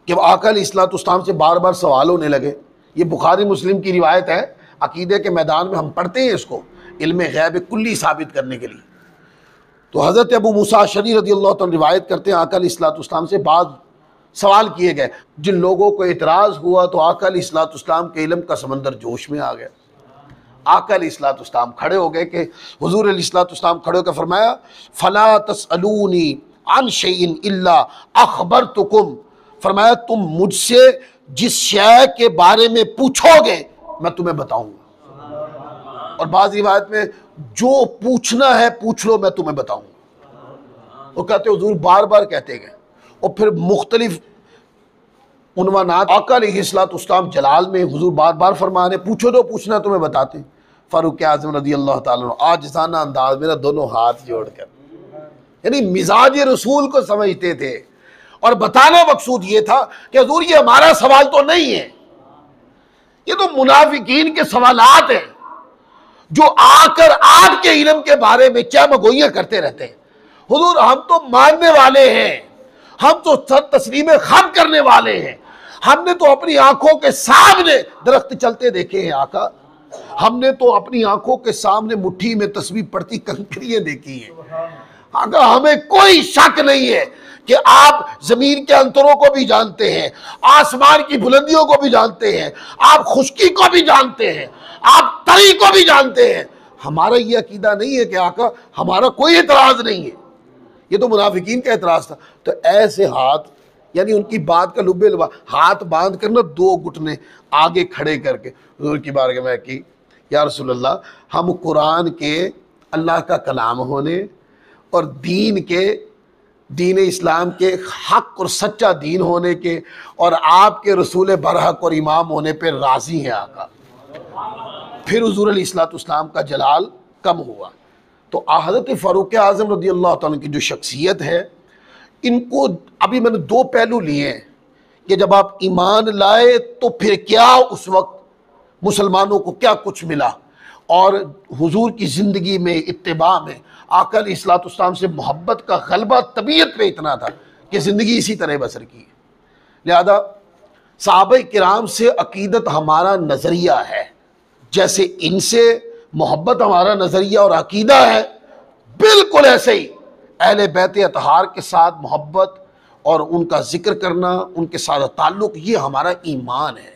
Speaker 1: कि आका अलैहिस्सलाम से बार बार सवाल होने लगे। ये बुखारी मुस्लिम की रिवायत है, अकीदे के मैदान में हम पढ़ते हैं इसको, इल्म गैब कुल्ली साबित करने के लिए। तो हज़रत अबू मूसा अशअरी रज़ियल्लाहु अन्हु रिवायत करते हैं, आका अलैहिस्सलाम से बाद सवाल किए गए। जिन लोगों को इतराज़ हुआ तो आका अलैहिस्सलाम के इल्म का समंदर जोश में आ गया। आका अलैहिस्सलाम खड़े हो गए कि हुजूर अलैहिस्सलाम खड़े होकर फरमाया, फला तसअलूनी अन शैइन इल्ला अखबरतुकुम, फरमाया तुम मुझसे जिस शय के बारे में पूछोगे मैं तुम्हें बताऊंगा। और बाज़ रिवायत में जो पूछना है पूछ लो, मैं तुम्हें बताऊंगा। वो कहते हुजूर बार बार कहते गए, और फिर मुख्तलिफ उन्वानात आका अलैहिस्सलाम जलाल में हुजूर बार बार फरमा रहे, पूछो तो पूछना तुम्हें बताते हैं। फ़ारूक आज़म रज़ियल्लाहु ताला अन्हु आजिज़ाना अंदाज, मेरा दोनों हाथ जोड़कर, यानी मिजाज रसूल को समझते थे। और बताना मकसूद ये था कि हुजूर ये हमारा सवाल तो नहीं है, ये तो मुनाफिकीन के सवालात हैं जो आकर आपके इल्म के बारे में चहमगोइयां करते रहते हैं। हुजूर हम तो मानने वाले हैं, हम तो तस्लीम खम करने वाले हैं, हमने तो अपनी आंखों के सामने दरख्त चलते देखे हैं आका, हमने तो अपनी आंखों के सामने मुट्ठी में तस्बीह पड़ती कंकरियां देखी हैं आका। हमें कोई शक नहीं है कि आप जमीन के अंतरों को भी जानते हैं, आसमान की बुलंदियों को भी जानते हैं, आप खुश्की को भी जानते हैं, आप तरी को भी जानते हैं। हमारा ये अकीदा नहीं है कि आका हमारा कोई एतराज नहीं है, ये तो मुनाफिकीन का एतराज था। तो ऐसे हाथ, यानी उनकी बात का लुब्बे लुबा, हाथ बांध कर ना 2 घुटने आगे खड़े करके हुजूर की बारगाह में की, या रसूलल्लाह हम कुरान के अल्लाह का कलाम होने और दीन इस्लाम के हक और सच्चा दीन होने के और आपके रसूल बरहक और इमाम होने पे राज़ी हैं आका। फिर हुजूर अलैहिस्सलाम का जलाल कम हुआ। तो हज़रत फ़ारूक आज़म रज़ियल्लाहु ताला की जो शख्सियत है, इनको अभी मैंने 2 पहलू लिए हैं कि जब आप ईमान लाए तो फिर क्या उस वक्त मुसलमानों को क्या कुछ मिला, और हुजूर की ज़िंदगी में, इत्तिबा में आका अलैहिस्सलाम से मोहब्बत का गलबा तबीयत पे इतना था कि ज़िंदगी इसी तरह बसर की है। लिहाजा सहाबाए किराम से अकीदत हमारा नज़रिया है, जैसे इनसे मोहब्बत हमारा नज़रिया और अकीदा है, बिल्कुल ऐसे ही अहले बैत अतहार के साथ मोहब्बत और उनका जिक्र करना, उनके साथ ताल्लुक़, ये हमारा ईमान है।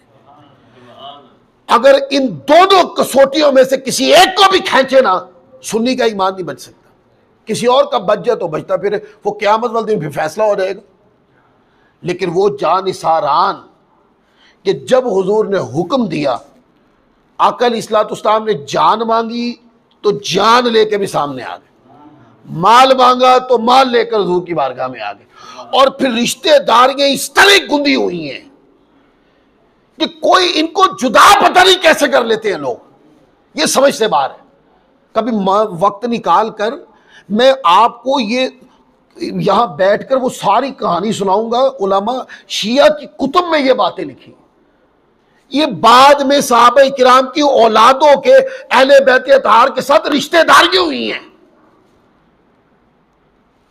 Speaker 1: अगर इन दोनों कसौटियों में से किसी एक को भी खींचे ना, सुन्नी का ईमान नहीं बच सकता। किसी और का बच जाए तो बचता फिर वो क़यामत वाले दिन फिर फैसला हो जाएगा। लेकिन वो जानिसारान कि जब हुजूर ने हुक्म दिया, आका अलैहिस्सलाम ने जान मांगी तो जान लेके भी सामने आ गए, माल मांगा तो माल लेकर हुजूर की बारगाह में आ गए। और फिर रिश्तेदारियां इस तरह गुंदी हुई हैं कि कोई इनको जुदा पता नहीं कैसे कर लेते हैं लोग, ये समझ से बाहर है। कभी वक्त निकाल कर मैं आपको ये यहां बैठकर वो सारी कहानी सुनाऊंगा। उलमा शिया की कुतुब में ये बातें लिखी, ये बाद में सहाबाए किराम की औलादों के अहले बैत अतहार के साथ रिश्तेदारियां हुई हैं।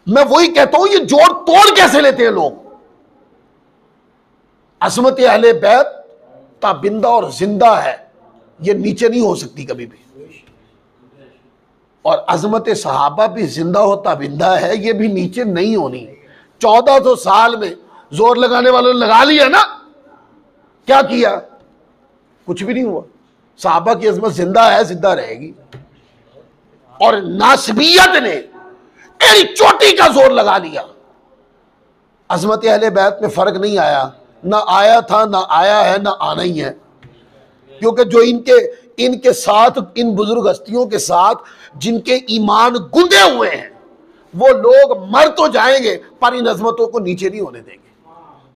Speaker 1: मैं वही कहता हूं, ये जोड़ तोड़ कैसे लेते हैं लोग। अजमत अहले बैत ताबिंदा और जिंदा है, ये नीचे नहीं हो सकती कभी भी। और अजमत सहाबा भी जिंदा हो ताबिंदा है, ये भी नीचे नहीं होनी। 1400 साल में जोर लगाने वालों ने लगा लिया ना, क्या किया? कुछ भी नहीं हुआ। सहाबा की अजमत जिंदा है, जिंदा रहेगी। और नासबियत ने एक चोटी का जोर लगा लिया। अजमत अहले बैत में फर्क नहीं आया, ना आया था, ना आया है, ना आना ही है। क्योंकि जो इनके साथ, इन बुजुर्ग हस्तियों के साथ जिनके ईमान गुंदे हुए हैं, वो लोग मर तो जाएंगे पर इन अजमतों को नीचे नहीं होने देंगे।